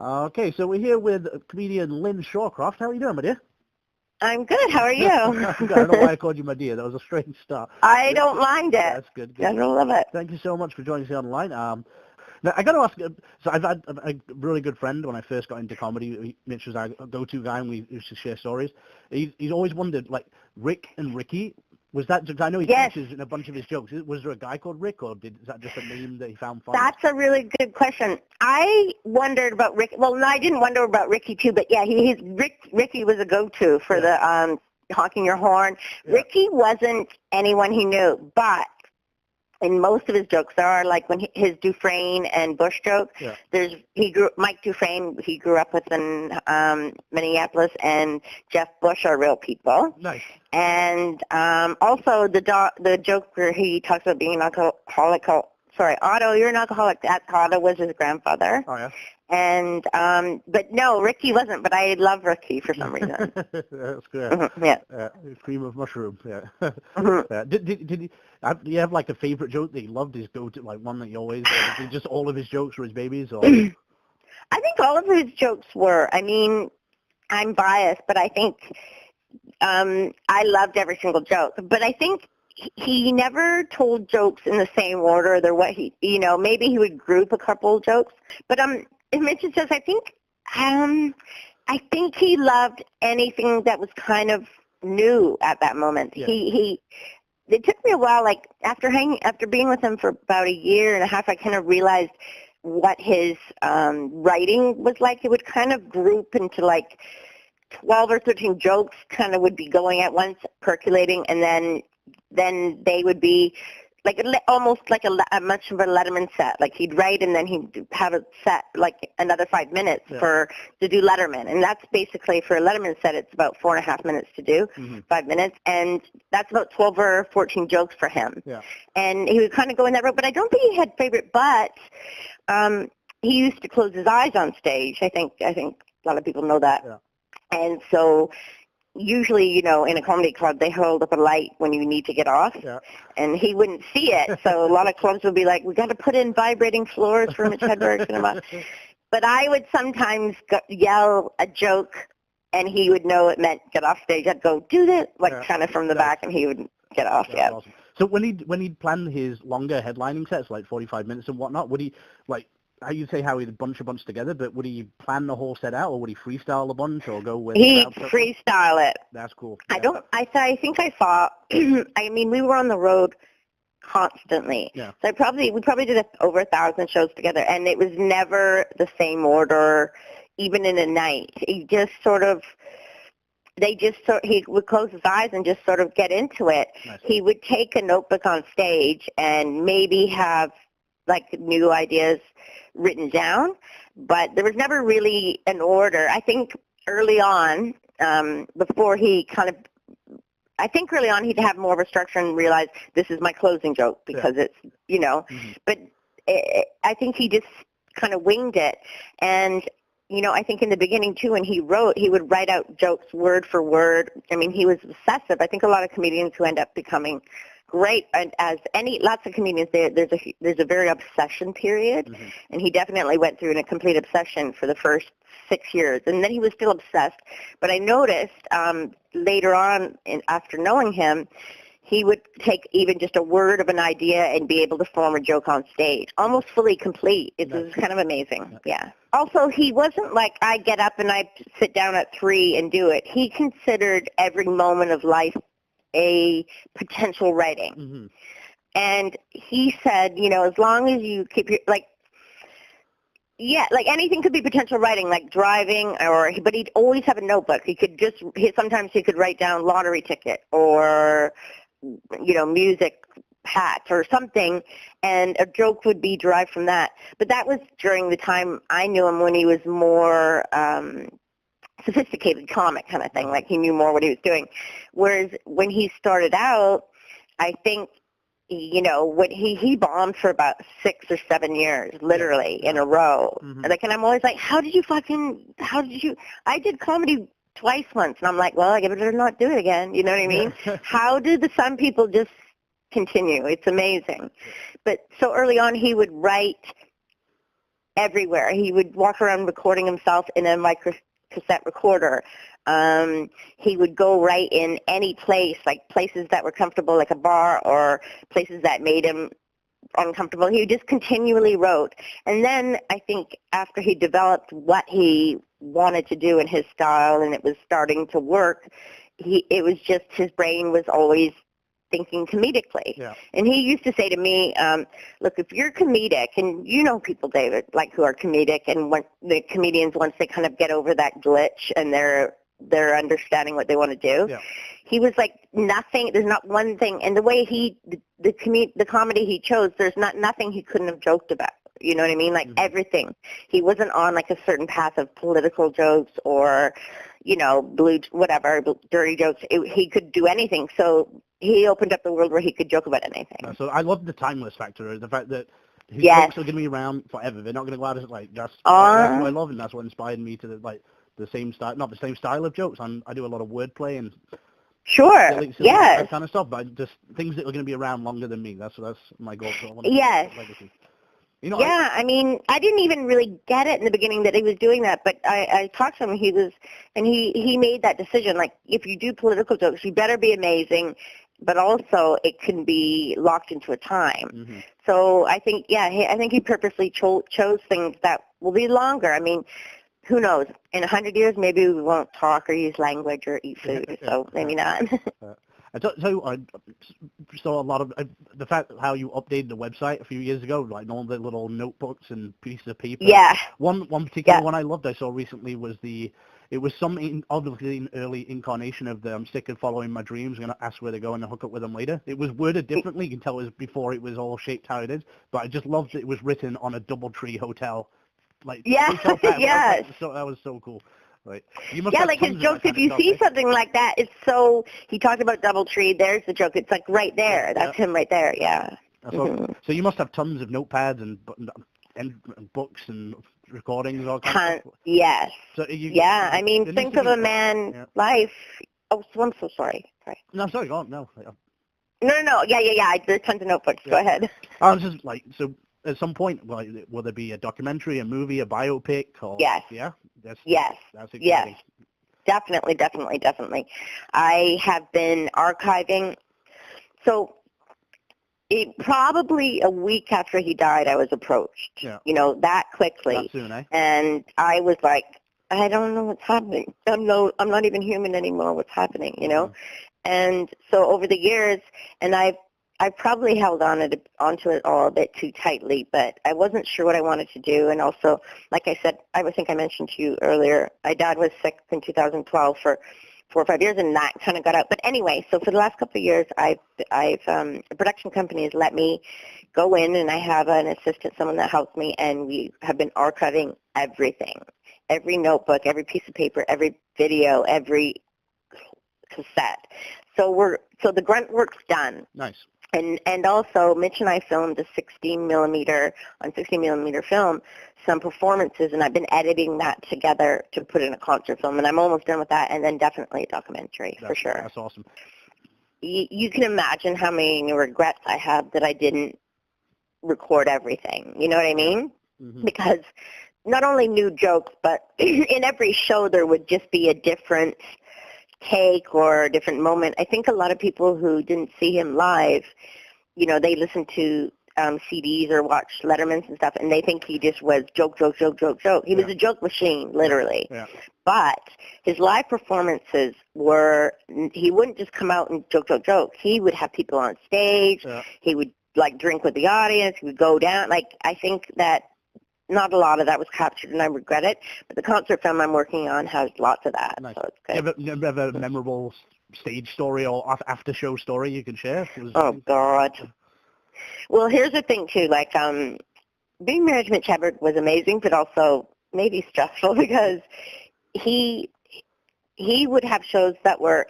Okay, so we're here with comedian Lynn Shawcroft. How are you doing, my dear? I'm good. How are you? I don't know why I called you my dear. That was a strange start. I don't mind it. That's good. I don't love it. Thank you so much for joining us here online. Now, I got to ask, so I've had a really good friend when I first got into comedy. Mitch was our go-to guy, and we used to share stories. He's always wondered, like, Rick and Ricky, was that, I know he teaches in a bunch of his jokes. Was there a guy called Rick, or is that just a name that he found funny? That's a really good question. I wondered about Rick. Well, no, I didn't wonder about Ricky, too, but yeah, Ricky was a go-to for the honking your horn. Yeah. Ricky wasn't anyone he knew, but in most of his jokes, there are like his Dufresne and Bush jokes. Yeah. Mike Dufresne. He grew up in Minneapolis, and Jeff Bush are real people. Nice. And also the joke where he talks about being an alcoholic. Sorry, Otto, you're an alcoholic. That Otto was his grandfather. Oh yeah. And but no, Ricky wasn't. But I love Ricky for some reason. That's good. Mm-hmm, yeah. Cream of mushroom. Yeah. Mm-hmm. Do you have like a favorite joke that you loved? His go-to, like one that you always just all of his jokes were his babies, or? I think all of his jokes were. I mean, I'm biased, but I think I loved every single joke. But I think he never told jokes in the same order. Or what maybe he would group a couple jokes. But Mitch says I think he loved anything that was kind of new at that moment. Yeah. It took me a while, like after being with him for about a year and a half, I kind of realized what his writing was like. It would kind of group into like 12 or 13 jokes kind of would be going at once, percolating, and then they would be like almost like a much of a Letterman set. Like he'd write and then he'd have a set like another 5 minutes to do Letterman. And that's basically for a Letterman set, it's about 4.5 minutes to do, 5 minutes. And that's about 12 or 14 jokes for him. Yeah. And he would kind of go in that route. But I don't think he had favorite butts. He used to close his eyes on stage. I think a lot of people know that. Yeah. And so usually, in a comedy club, they hold up a light when you need to get off, and he wouldn't see it. So a lot of clubs would be like, we got to put in vibrating floors for Mitch Hedberg cinema. But I would sometimes yell a joke, and he would know it meant get off stage. I'd go, do that, kind of from the back, and he would get off, Awesome. So when he'd plan his longer headlining sets, like 45 minutes and whatnot, would he, like, how you say how he'd bunch together, but would he plan the whole set out, or would he freestyle a bunch, or go with? He'd freestyle it. That's cool. Yeah. I think I saw. I mean, we were on the road constantly. Yeah. So we probably did over 1,000 shows together, and it was never the same order, even in a night. He just he would close his eyes and just sort of get into it. Nice. He would take a notebook on stage and maybe have like new ideas written down, but there was never really an order. I think early on, early on he'd have more of a structure and realize this is my closing joke because it's, but I think he just kind of winged it. And, I think in the beginning too, when he would write out jokes word for word. I mean, he was obsessive. I think a lot of comedians who end up becoming great, and lots of comedians, there's a very obsession period, and he definitely went through a complete obsession for the first 6 years, and then he was still obsessed. But I noticed later on, after knowing him, he would take even just a word of an idea and be able to form a joke on stage, almost fully complete. It was kind of amazing. Yeah. Also, he wasn't like, I get up and I sit down at 3 and do it. He considered every moment of life a potential writing. And he said, as long as you keep your, like anything could be potential writing, like driving, but he'd always have a notebook. Sometimes he could write down lottery ticket or, music patch or something, and a joke would be derived from that. But that was during the time I knew him, when he was more sophisticated comic kind of thing, like he knew more what he was doing. Whereas when he started out, I think, what he bombed for about 6 or 7 years, literally in a row. And I'm always like, how did you, I did comedy twice once, and I'm like, well, I better not do it again. You know what I mean? How do some people just continue? It's amazing. But so early on, he would write everywhere. He would walk around recording himself in a micro cassette recorder. He would go right in any place, like places that were comfortable, like a bar, or places that made him uncomfortable. He just continually wrote. And then I think after he developed what he wanted to do in his style and it was starting to work, it was just his brain was always thinking comedically. Yeah. And he used to say to me, look, if you're comedic, and you know people, David, like who are comedic, and when the comedians, once they kind of get over that glitch and they're understanding what they want to do, yeah. he was like, nothing, there's not one thing. And the way the comedy he chose, there's nothing he couldn't have joked about. You know what I mean? Like everything. He wasn't on like a certain path of political jokes or, you know, dirty jokes. He could do anything. So he opened up the world where he could joke about anything. So I love the timeless factor, the fact that his jokes are going to be around forever. They're not going to go out of like that's what I love, and that's what inspired me to the same style, not the same style of jokes. I do a lot of wordplay and silly that kind of stuff, but just things that are going to be around longer than me. That's my goal. So I want to legacy. You know, I mean, I didn't even really get it in the beginning that he was doing that, but I talked to him. He made that decision. Like, if you do political jokes, you better be amazing, but also it can be locked into a time. Mm-hmm. So I think, I think he purposely chose things that will be longer. I mean, who knows? In 100 years, maybe we won't talk or use language or eat food, so maybe not. I saw a lot of the fact how you updated the website a few years ago, like all the little notebooks and pieces of paper. Yeah. One particular one I loved I saw recently was it was some obviously an early incarnation of the I'm sick of following my dreams. I'm going to ask where to go and hook up with them later. It was worded differently. You can tell it was before it was all shaped how it is. But I just loved that it was written on a DoubleTree hotel. Like, hotel pad. Yes. That was so cool. Right. Like his jokes, if you see something like that, it's so, he talked about DoubleTree, there's the joke, it's like right there, that's him right there, So you must have tons of notepads and books and recordings, all kinds of stuff. Yes. So I mean, think of a man's life. Oh, so I'm so sorry. No, sorry, go on, no. No, there's tons of notebooks, go ahead. I was just like, so at some point, will there be a documentary, a movie, a biopic? Or, yes. Yeah? That's exciting. Yes. Definitely. I have been archiving. So probably a week after he died, I was approached, that quickly. That soon, eh? And I was like, I don't know what's happening. I'm not even human anymore. What's happening, Mm-hmm. And so over the years, and I probably held onto it all a bit too tightly, but I wasn't sure what I wanted to do. And also, like I said, I think I mentioned to you earlier, my dad was sick in 2012 for 4 or 5 years, and that kind of got out. But anyway, so for the last couple of years, a production company has let me go in, and I have an assistant, someone that helps me, and we have been archiving everything, every notebook, every piece of paper, every video, every cassette. So the grunt work's done. Nice. And also, Mitch and I filmed a 16 millimeter film, some performances, and I've been editing that together to put in a concert film, and I'm almost done with that, and then definitely a documentary, for sure. That's awesome. You can imagine how many regrets I have that I didn't record everything, you know what I mean? Mm-hmm. Because not only new jokes, but in every show there would just be a different take or a different moment. I think a lot of people who didn't see him live, they listen to CDs or watch Letterman's and stuff, and they think he just was joke. He was a joke machine, literally. Yeah. But his live performances he wouldn't just come out and joke. He would have people on stage. Yeah. He would, drink with the audience. He would go down. I think that not a lot of that was captured, and I regret it. But the concert film I'm working on has lots of that, nice. So it's good. You have a memorable stage story or after-show story you can share? Oh, God. Well, here's the thing, too. Being married to Mitch Hedberg was amazing, but also maybe stressful because he would have shows that were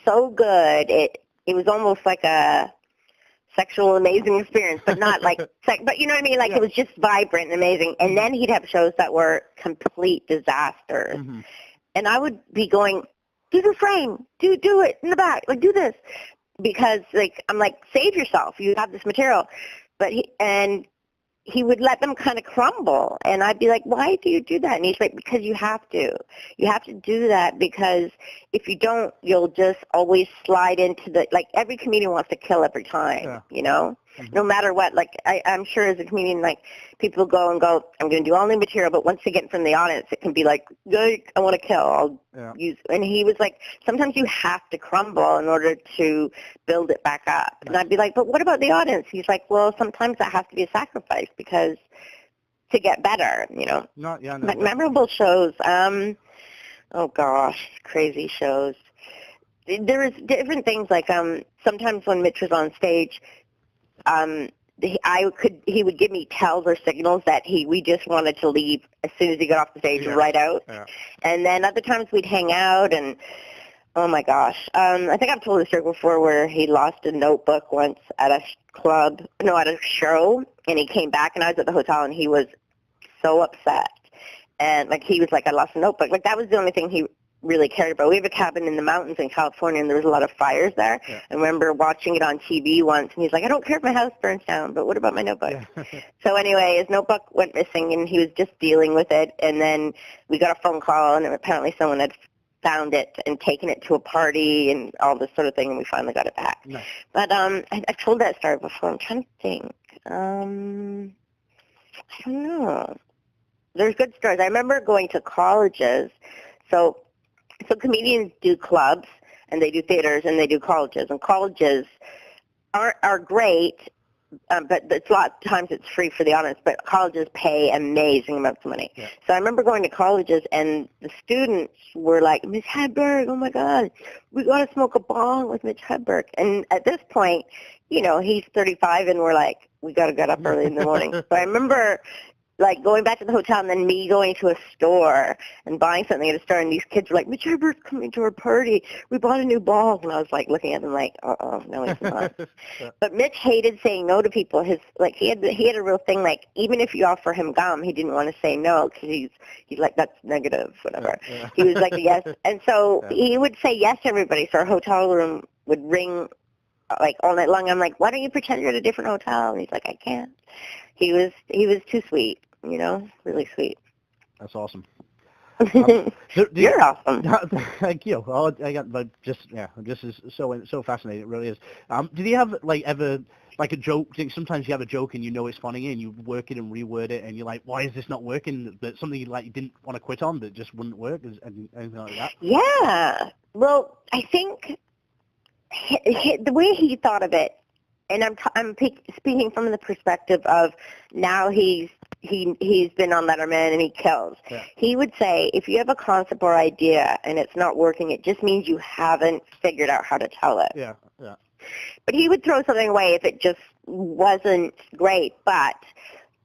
so good. It was almost like a sexual amazing experience, but not but you know what I mean? It was just vibrant and amazing. And then he'd have shows that were complete disasters. Mm-hmm. And I would be going, do the frame, do it in the back, do this. Because I'm save yourself. You have this material. But he would let them kind of crumble, and I'd be like, why do you do that? And he's like, because you have to. You have to do that because if you don't, you'll just always slide into the, like, every comedian wants to kill every time, you know? Mm-hmm. No matter what. Like, I'm sure as a comedian, like, people go, I'm going to do all new material, but once they get in front of the audience, it can be like, I want to kill. I'll use, and he was like, sometimes you have to crumble in order to build it back up. Nice. And I'd be like, but what about the audience? He's like, well, sometimes that has to be a sacrifice because to get better, you know. But memorable shows, oh gosh, crazy shows. There was different things, like sometimes when Mitch was on stage, he would give me tells or signals that we just wanted to leave as soon as he got off the stage, right out. Yeah. And then other times we'd hang out, and oh my gosh, I think I've told this story before where he lost a notebook once at a at a show, and he came back, and I was at the hotel, and he was so upset. And like he was like, I lost a notebook. Like that was the only thing he really cared about. We have a cabin in the mountains in California, and there was a lot of fires there. Yeah. I remember watching it on TV once, and he's like, I don't care if my house burns down, but what about my notebook? Yeah. So anyway, his notebook went missing, and he was just dealing with it. And then we got a phone call, and apparently someone had found it and taken it to a party and all this sort of thing, and we finally got it back. Nice. But I've told that story before. I'm trying to think. I don't know. There's good stories. I remember going to colleges. So comedians do clubs, and they do theaters, and they do colleges. And colleges are great, but a lot of times it's free for the audience, but colleges pay amazing amounts of money. Yeah. So I remember going to colleges, and the students were like, Miss Hedberg, oh, my God, we got to smoke a bong with Mitch Hedberg. And at this point, you know, he's 35, and we're like, we got to get up early in the morning. So I remember like going back to the hotel and then me going to a store and buying something at a store, and these kids were like, Mitch Hedberg's coming to our party. We bought a new ball. And I was like looking at them like, no, he's not. But Mitch hated saying no to people. He had a real thing, like even if you offer him gum, he didn't want to say no because he's like, that's negative, whatever. Yeah. He was like, yes. And so he would say yes to everybody. So our hotel room would ring like all night long. I'm like, why don't you pretend you're at a different hotel? And he's like, I can't. He was too sweet. You know, really sweet. That's awesome. You're awesome. Thank you. Well, I got just is so fascinating. It really is. Did you have like ever like a joke? Sometimes you have a joke and you know it's funny and you work it and reword it and you're like, why is this not working? But something you didn't want to quit on that just wouldn't work, and anything like that. Yeah. Well, I think the way he thought of it. And I'm speaking from the perspective of now he's been on Letterman and he kills. Yeah. He would say, if you have a concept or idea and it's not working, it just means you haven't figured out how to tell it. Yeah, yeah. But he would throw something away if it just wasn't great. But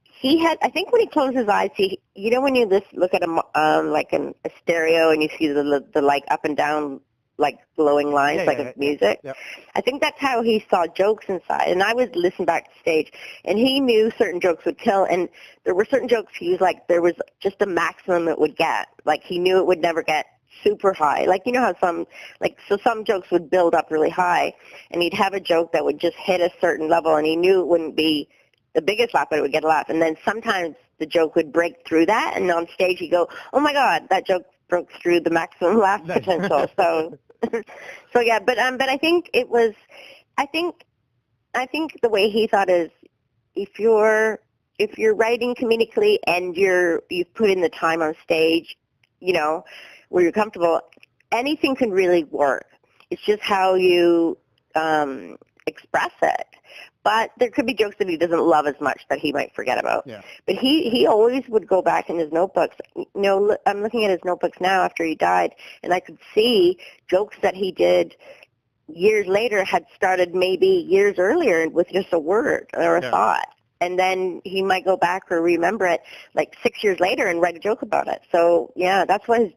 he had, I think when he closed his eyes, you know when you look at a stereo and you see the like up and down like glowing lines, of music. Yeah. I think that's how he saw jokes inside. And I would listen back to stage, and he knew certain jokes would kill, and there were certain jokes he was like, there was just a maximum it would get. Like, he knew it would never get super high. Like, you know how some jokes would build up really high, and he'd have a joke that would just hit a certain level, and he knew it wouldn't be the biggest laugh, but it would get a laugh. And then sometimes the joke would break through that, and on stage he'd go, oh my God, that joke broke through the maximum laugh potential. So yeah, but I think it was, I think the way he thought is, if you're writing comedically and you've put in the time on stage, you know, where you're comfortable, anything can really work. It's just how you express it. But there could be jokes that he doesn't love as much that he might forget about. Yeah. But he always would go back in his notebooks. You know, I'm looking at his notebooks now after he died, and I could see jokes that he did years later had started maybe years earlier with just a word or a thought. And then he might go back or remember it like 6 years later and write a joke about it. So, yeah, that's why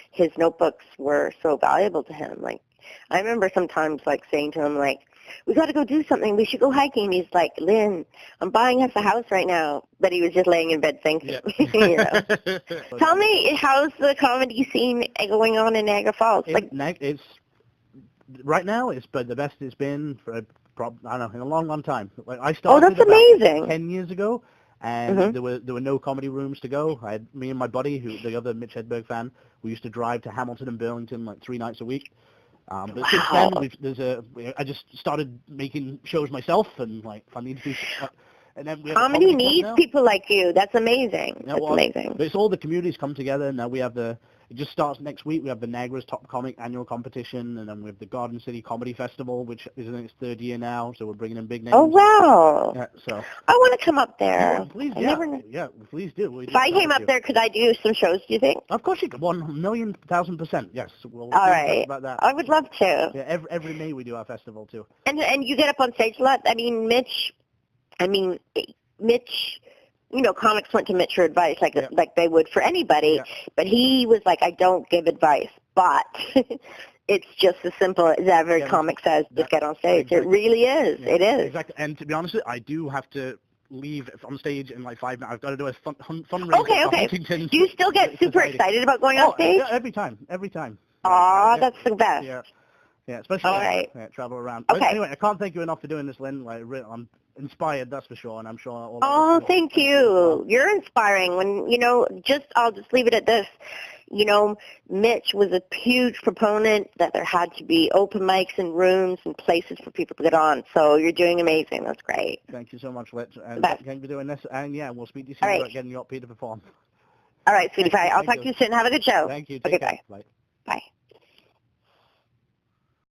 his notebooks were so valuable to him. Like, I remember sometimes, like, saying to him, like, we got to go do something. We should go hiking. He's like, Lynn, I'm buying us a house right now. But he was just laying in bed thinking. Yeah. You know? Tell me, how's the comedy scene going on in Niagara Falls? It's right now. It's the best it's been for I don't know, in a long, long time. Like I Oh, started that's about amazing. 10 years ago, and Mhm. there were no comedy rooms to go. I had me and my buddy, the other Mitch Hedberg fan, we used to drive to Hamilton and Burlington like 3 nights a week. But since then, Wow. I just started making shows myself, and like if I need to do, and then we have a Comedy comedy club needs now. people like you. That's amazing. Yeah, That's well, amazing. but it's all the communities come together. Now we have it just starts next week. We have the Niagara's Top Comic annual competition, and then we have the Garden City Comedy Festival, which is in its 3rd year now. So we're bringing in big names. Oh, wow. Yeah, so. I want to come up there. Yeah, please, I yeah, never kn- yeah, please do. If I came up there, could I do some shows, do you think? Of course you could. 1,000,000%. Yes. We'll All talk right. about that. I would love to. Yeah, every May we do our festival too. And you get up on stage a lot. I mean, Mitch, comics went to Mitch for advice like they would for anybody, but he was like, I don't give advice, but it's just as simple as every comic says, just get on stage. Exactly. It really is. Yeah, it is. Exactly. And to be honest, I do have to leave on stage in like 5 minutes. I've got to do a fundraiser. Okay. Do you still get super excited about going on stage? Yeah, every time. Aw, that's the best. Yeah, especially all right. Travel around. Okay. But anyway, I can't thank you enough for doing this, Lynn. Like, I'm inspired, that's for sure, and I'm sure all. Oh, thank you. You're inspiring. I'll just leave it at this. Mitch was a huge proponent that there had to be open mics and rooms and places for people to get on. So you're doing amazing. That's great. Thank you so much, Liz. And thank you for doing this. And yeah, we'll speak to you soon about getting you up here to perform. All right, sweetie pie. I'll talk to you soon. Have a good show. Thank you. Okay, bye. Bye.